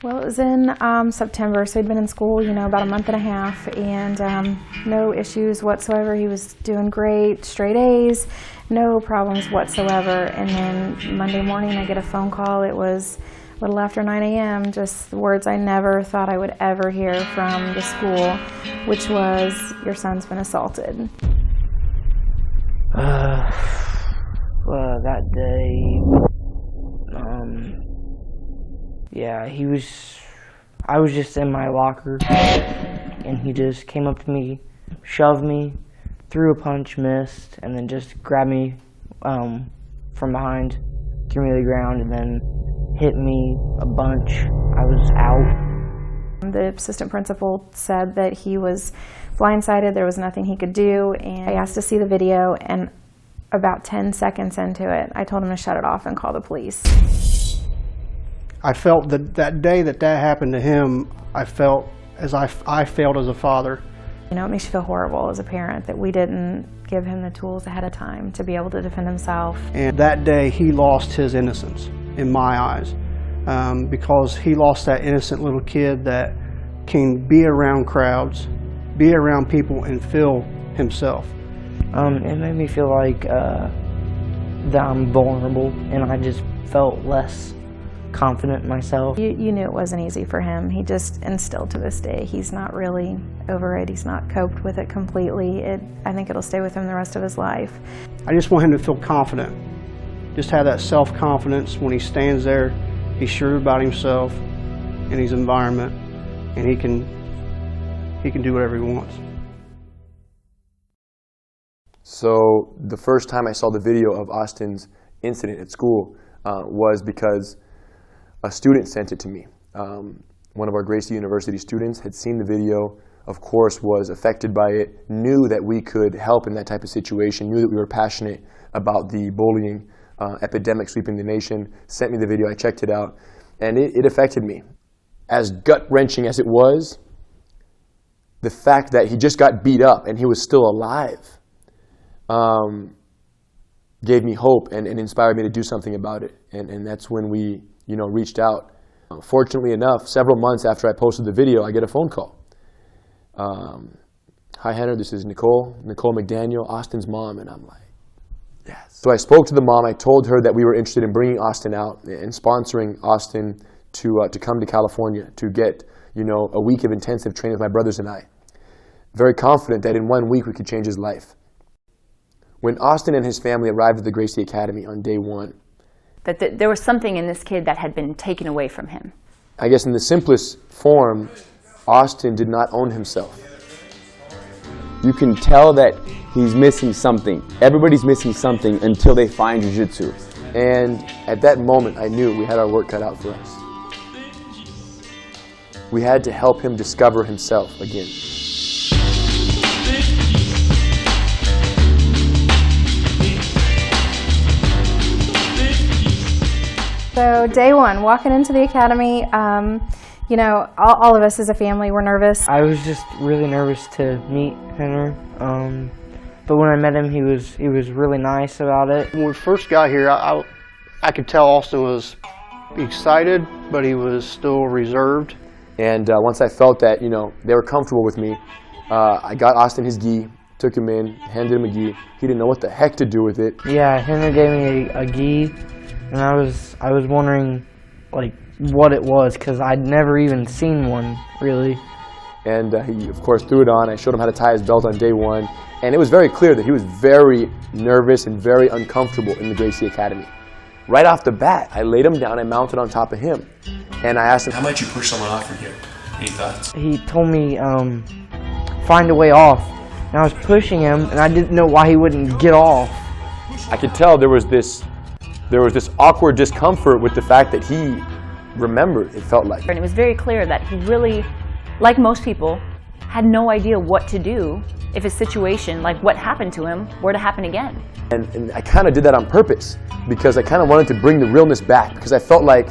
Well, it was in September, so he'd been in school, you know, about a month and a half, and no issues whatsoever. He was doing great, straight A's, no problems whatsoever. And then Monday morning I get a phone call. It was a little after 9 a.m., just the words I never thought I would ever hear from the school, which was, your son's been assaulted. That day, yeah, I was just in my locker, and he just came up to me, shoved me, threw a punch, missed, and then just grabbed me from behind, threw me to the ground, and then hit me a bunch. I was out. The assistant principal said that he was blindsided, there was nothing he could do, and I asked to see the video, and about 10 seconds into it, I told him to shut it off and call the police. I felt that day that happened to him, I felt as I failed as a father. You know, it makes you feel horrible as a parent that we didn't give him the tools ahead of time to be able to defend himself. And that day he lost his innocence in my eyes, because he lost that innocent little kid that can be around crowds, be around people and feel himself. It made me feel like that I'm vulnerable, and I just felt less confident in myself. You knew it wasn't easy for him. He just, and still to this day, he's not really over it. He's not coped with it completely. I think it'll stay with him the rest of his life. I just want him to feel confident. Just have that self-confidence when he stands there. He's sure about himself and his environment, and he can do whatever he wants. So the first time I saw the video of Austin's incident at school was because a student sent it to me. One of our Gracie University students had seen the video, of course was affected by it, knew that we could help in that type of situation, knew that we were passionate about the bullying epidemic sweeping the nation, sent me the video, I checked it out, and it affected me. As gut-wrenching as it was, the fact that he just got beat up and he was still alive gave me hope and inspired me to do something about it. And that's when we, reached out. Fortunately enough, several months after I posted the video, I get a phone call. Hi, Henry, this is Nicole McDaniel, Austin's mom. And I'm like, yes. So I spoke to the mom. I told her that we were interested in bringing Austin out and sponsoring Austin to come to California to get, a week of intensive training with my brothers and I. Very confident that in 1 week we could change his life. When Austin and his family arrived at the Gracie Academy on day one, that there was something in this kid that had been taken away from him. I guess in the simplest form, Austin did not own himself. You can tell that he's missing something. Everybody's missing something until they find Jiu-Jitsu. And at that moment, I knew we had our work cut out for us. We had to help him discover himself again. So day one, walking into the academy, all of us as a family were nervous. I was just really nervous to meet Henry, but when I met him, he was really nice about it. When we first got here, I could tell Austin was excited, but he was still reserved. And once I felt that, they were comfortable with me, I got Austin his gi, took him in, handed him a gi. He didn't know what the heck to do with it. Yeah, Henry gave me a gi, and I was wondering, what it was, because I'd never even seen one, really. And he, of course, threw it on. I showed him how to tie his belt on day one. And it was very clear that he was very nervous and very uncomfortable in the Gracie Academy. Right off the bat, I laid him down and mounted on top of him. And I asked him, how might you push someone off from here? Any thoughts? He told me, find a way off. And I was pushing him, and I didn't know why he wouldn't get off. I could tell there was this awkward discomfort with the fact that he remembered, it felt like. And it was very clear that he really, like most people, had no idea what to do if a situation like what happened to him were to happen again. And I kind of did that on purpose because I kind of wanted to bring the realness back, because I felt like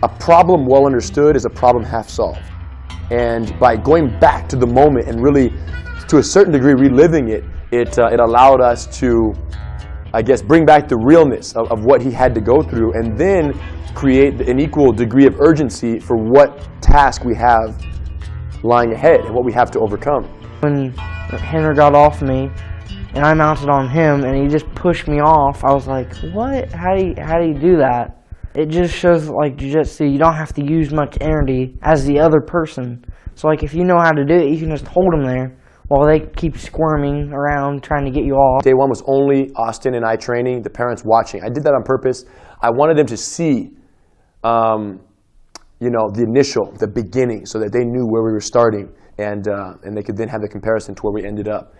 a problem well understood is a problem half solved. And by going back to the moment and really, to a certain degree, reliving it, it allowed us to I guess, bring back the realness of what he had to go through, and then create an equal degree of urgency for what task we have lying ahead and what we have to overcome. When Henry got off me and I mounted on him and he just pushed me off, I was like, what? How do you do that? It just shows like Jiu-Jitsu, you don't have to use much energy as the other person. So like if you know how to do it, you can just hold them there while they keep squirming around trying to get you off. Day one was only Austin and I training, the parents watching. I did that on purpose. I wanted them to see, you know, the beginning, so that they knew where we were starting, and they could then have the comparison to where we ended up.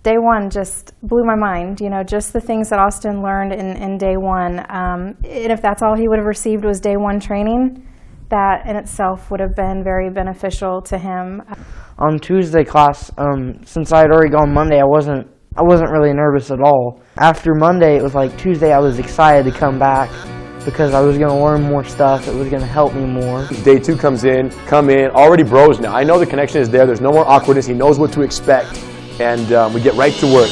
Day one just blew my mind, you know, just the things that Austin learned in day one. And if that's all he would have received was day one training, that in itself would have been very beneficial to him. On Tuesday class, since I had already gone Monday, I wasn't really nervous at all. After Monday, it was like Tuesday I was excited to come back because I was going to learn more stuff. It was going to help me more. Day two come in, already bros now. I know the connection is there. There's no more awkwardness. He knows what to expect. And we get right to work.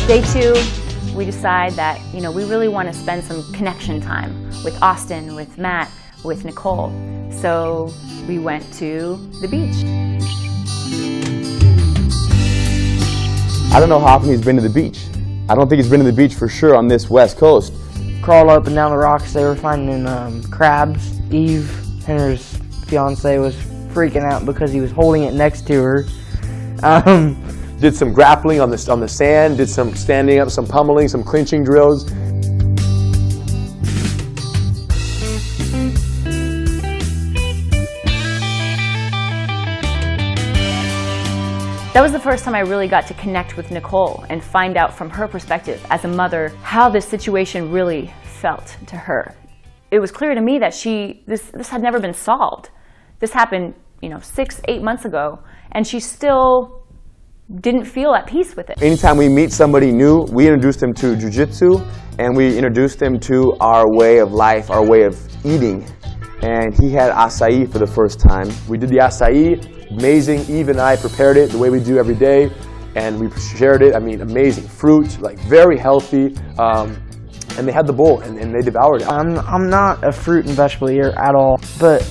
Day two, we decide that, you know, we really want to spend some connection time with Austin, with Matt, with Nicole. So we went to the beach. I don't know how often he's been to the beach. I don't think he's been to the beach for sure on this West Coast. Crawled up and down the rocks, they were finding crabs. Eve, Henry's fiance, was freaking out because he was holding it next to her. Did some grappling on the sand, did some standing up, some pummeling, some clinching drills. That was the first time I really got to connect with Nicole and find out from her perspective as a mother how this situation really felt to her. It was clear to me that this had never been solved. This happened, you know, 6-8 months ago, and she still didn't feel at peace with it. Anytime we meet somebody new, we introduce them to Jiu-Jitsu, and we introduce them to our way of life, our way of eating. And he had acai for the first time. We did the acai, amazing. Eve and I prepared it the way we do every day, and we shared it. I mean, amazing fruit, like very healthy. And they had the bowl, and they devoured it. I'm not a fruit and vegetable eater at all, but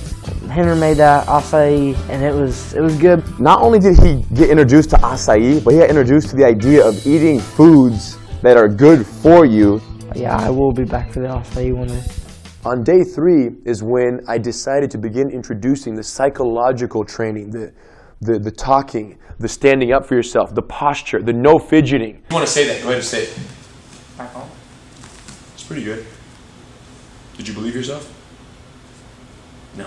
Henry made that acai, and it was good. Not only did he get introduced to acai, but he got introduced to the idea of eating foods that are good for you. Yeah, I will be back for the acai one day. On day 3 is when I decided to begin introducing the psychological training, the talking, the standing up for yourself, the posture, the no fidgeting. You want to say that? Go ahead and say it. It's pretty good. Did you believe yourself? No.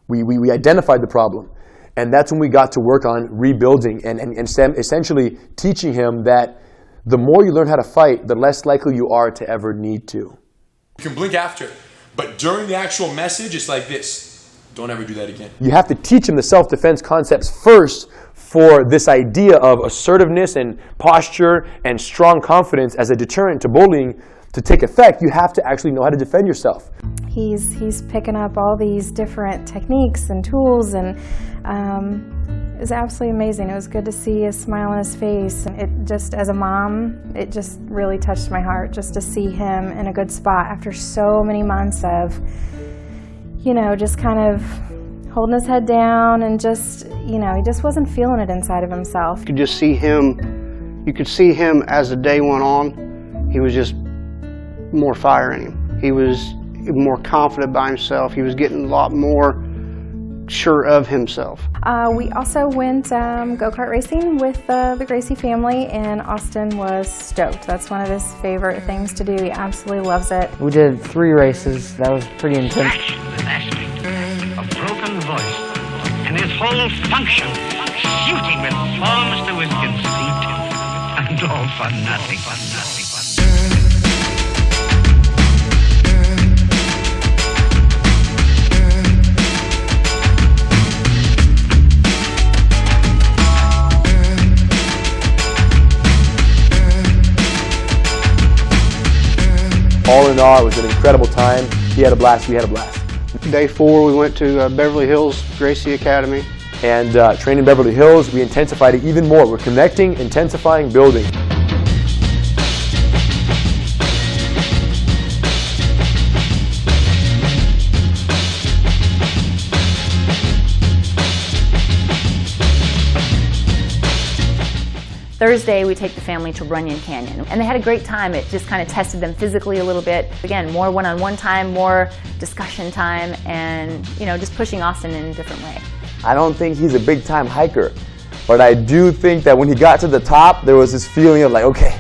We identified the problem, and that's when we got to work on rebuilding and essentially teaching him that the more you learn how to fight, the less likely you are to ever need to. You can blink after, but during the actual message, it's like this. Don't ever do that again. You have to teach him the self-defense concepts first for this idea of assertiveness and posture and strong confidence as a deterrent to bullying to take effect. You have to actually know how to defend yourself. He's picking up all these different techniques and tools, and it was absolutely amazing. It was good to see a smile on his face. And it just, as a mom, it just really touched my heart just to see him in a good spot after so many months of, you know, just kind of holding his head down and just, you know, he just wasn't feeling it inside of himself. You could just see him, you could see him as the day went on. He was just more fire in him. He was more confident by himself. He was getting a lot more sure of himself. We also went go-kart racing with the Gracie family, and Austin was stoked. That's one of his favorite things to do. He absolutely loves it. We did 3 races. That was pretty intense. A broken voice, and his whole function shooting with all Mr. Whiskins' and all for nothing, for nothing. All in all, it was an incredible time. He had a blast, we had a blast. Day 4, we went to Beverly Hills Gracie Academy. And training in Beverly Hills, we intensified it even more. We're connecting, intensifying, building. Thursday, we take the family to Runyon Canyon, and they had a great time. It just kind of tested them physically a little bit. Again, more one-on-one time, more discussion time, and just pushing Austin in a different way. I don't think he's a big-time hiker, but I do think that when he got to the top, there was this feeling of like, okay,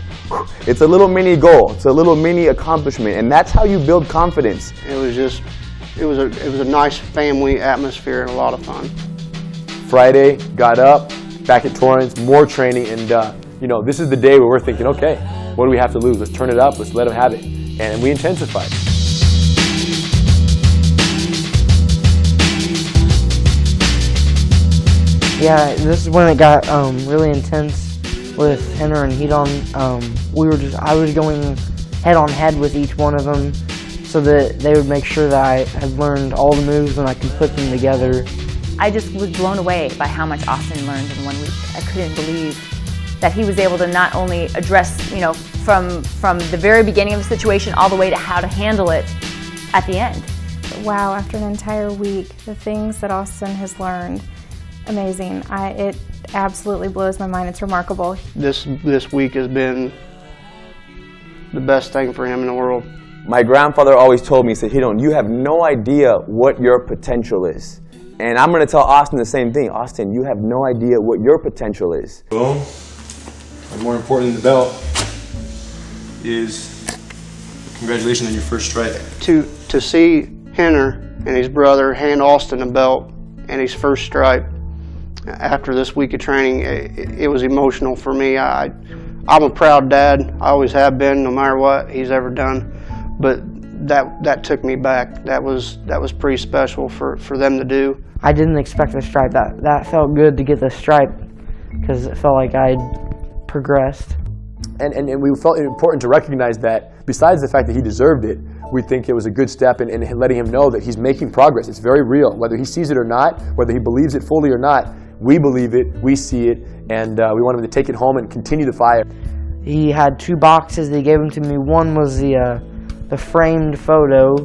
it's a little mini goal, it's a little mini accomplishment, and that's how you build confidence. It was a nice family atmosphere and a lot of fun. Friday, got up, back at Torrance, more training, and this is the day where we're thinking, okay, what do we have to lose? Let's turn it up, let's let him have it. And we intensified. Yeah, this is when it got really intense with Henner and Hedon. I was going head on head with each one of them so that they would make sure that I had learned all the moves and I could put them together. I just was blown away by how much Austin learned in 1 week. I couldn't believe that he was able to not only address, from the very beginning of the situation all the way to how to handle it at the end. Wow, after an entire week, the things that Austin has learned, amazing. It absolutely blows my mind. It's remarkable. This week has been the best thing for him in the world. My grandfather always told me, he said, Hedon, you have no idea what your potential is. And I'm going to tell Austin the same thing. Austin, you have no idea what your potential is. Well, more important than the belt is congratulations on your first stripe. To see Henner and his brother hand Austin a belt and his first stripe after this week of training, it was emotional for me. I'm a proud dad. I always have been, no matter what he's ever done. But that took me back. That was pretty special for them to do. I didn't expect the stripe. That felt good to get the stripe because it felt like I'd progressed. And we felt it important to recognize that besides the fact that he deserved it, we think it was a good step in letting him know that he's making progress. It's very real. Whether he sees it or not, whether he believes it fully or not, we believe it, we see it, and we want him to take it home and continue the fire. He had 2 boxes. They gave them to me. One was the framed photo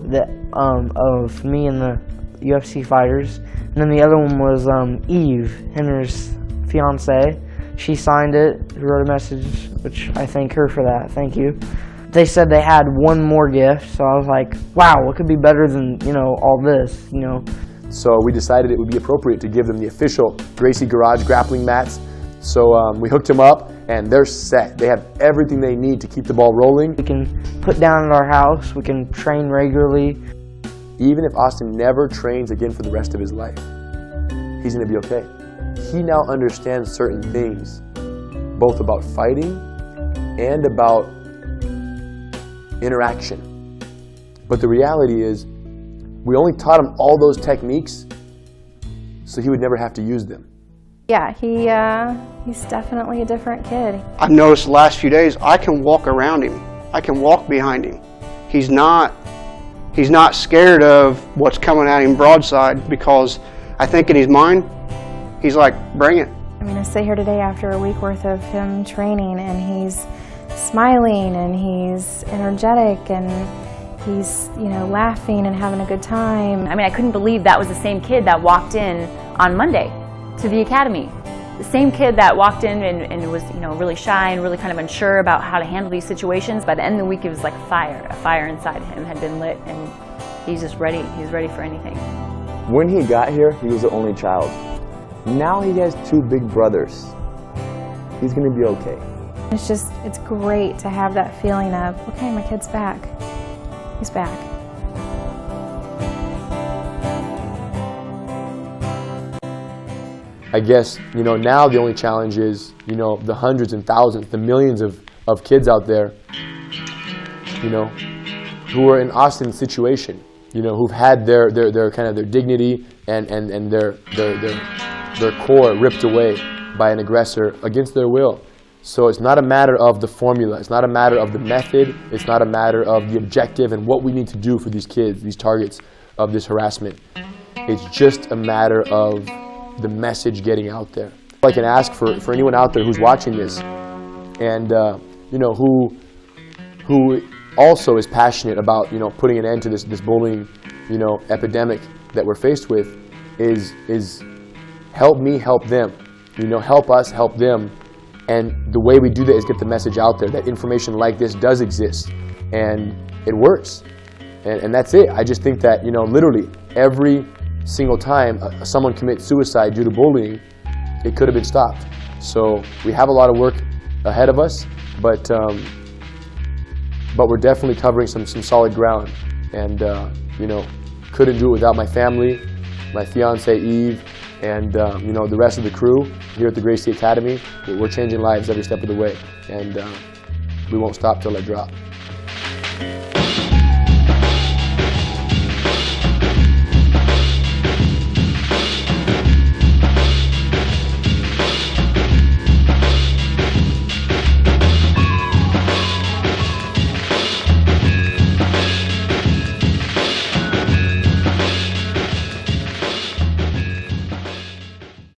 of me and the UFC fighters, and then the other one was Eve, Henner's fiance. She signed it, wrote a message, which I thank her for that. Thank you. They said they had one more gift, so I was like, wow, what could be better than all this, So we decided it would be appropriate to give them the official Gracie Garage grappling mats. So we hooked them up, and they're set. They have everything they need to keep the ball rolling. We can put down at our house. We can train regularly. Even if Austin never trains again for the rest of his life, he's going to be okay. He now understands certain things, both about fighting and about interaction. But the reality is, we only taught him all those techniques so he would never have to use them. Yeah, he's definitely a different kid. I've noticed the last few days, I can walk around him. I can walk behind him. He's not scared of what's coming at him broadside because I think in his mind, he's like, bring it. I mean, I sit here today after a week worth of him training, and he's smiling, and he's energetic, and he's, laughing and having a good time. I mean, I couldn't believe that was the same kid that walked in on Monday to the academy. The same kid that walked in and was, really shy and really kind of unsure about how to handle these situations. By the end of the week, it was like a fire inside him had been lit, and he's just ready. He's ready for anything. When he got here, he was the only child. Now he has 2 big brothers. He's going to be okay. It's great to have that feeling of, okay, my kid's back. He's back. I guess, now the only challenge is, the hundreds and thousands, the millions of kids out there, who are in Austin's situation, who've had their kind of their dignity and their core ripped away by an aggressor against their will. So it's not a matter of the formula, it's not a matter of the method, it's not a matter of the objective and what we need to do for these kids, these targets of this harassment. It's just a matter of the message getting out there. I can ask for anyone out there who's watching this and you know, who also is passionate about, you know, putting an end to this bullying, you know, epidemic that we're faced with, is help me help them, you know, help us help them. And the way we do that is get the message out there that information like this does exist and it works. And that's it. I just think that, you know, literally every single time someone commits suicide due to bullying, it could have been stopped. So we have a lot of work ahead of us, but we're definitely covering some solid ground. And you know, couldn't do it without my family, my fiance Eve, and you know, the rest of the crew here at the Gracie Academy. We're changing lives every step of the way, and we won't stop till I drop.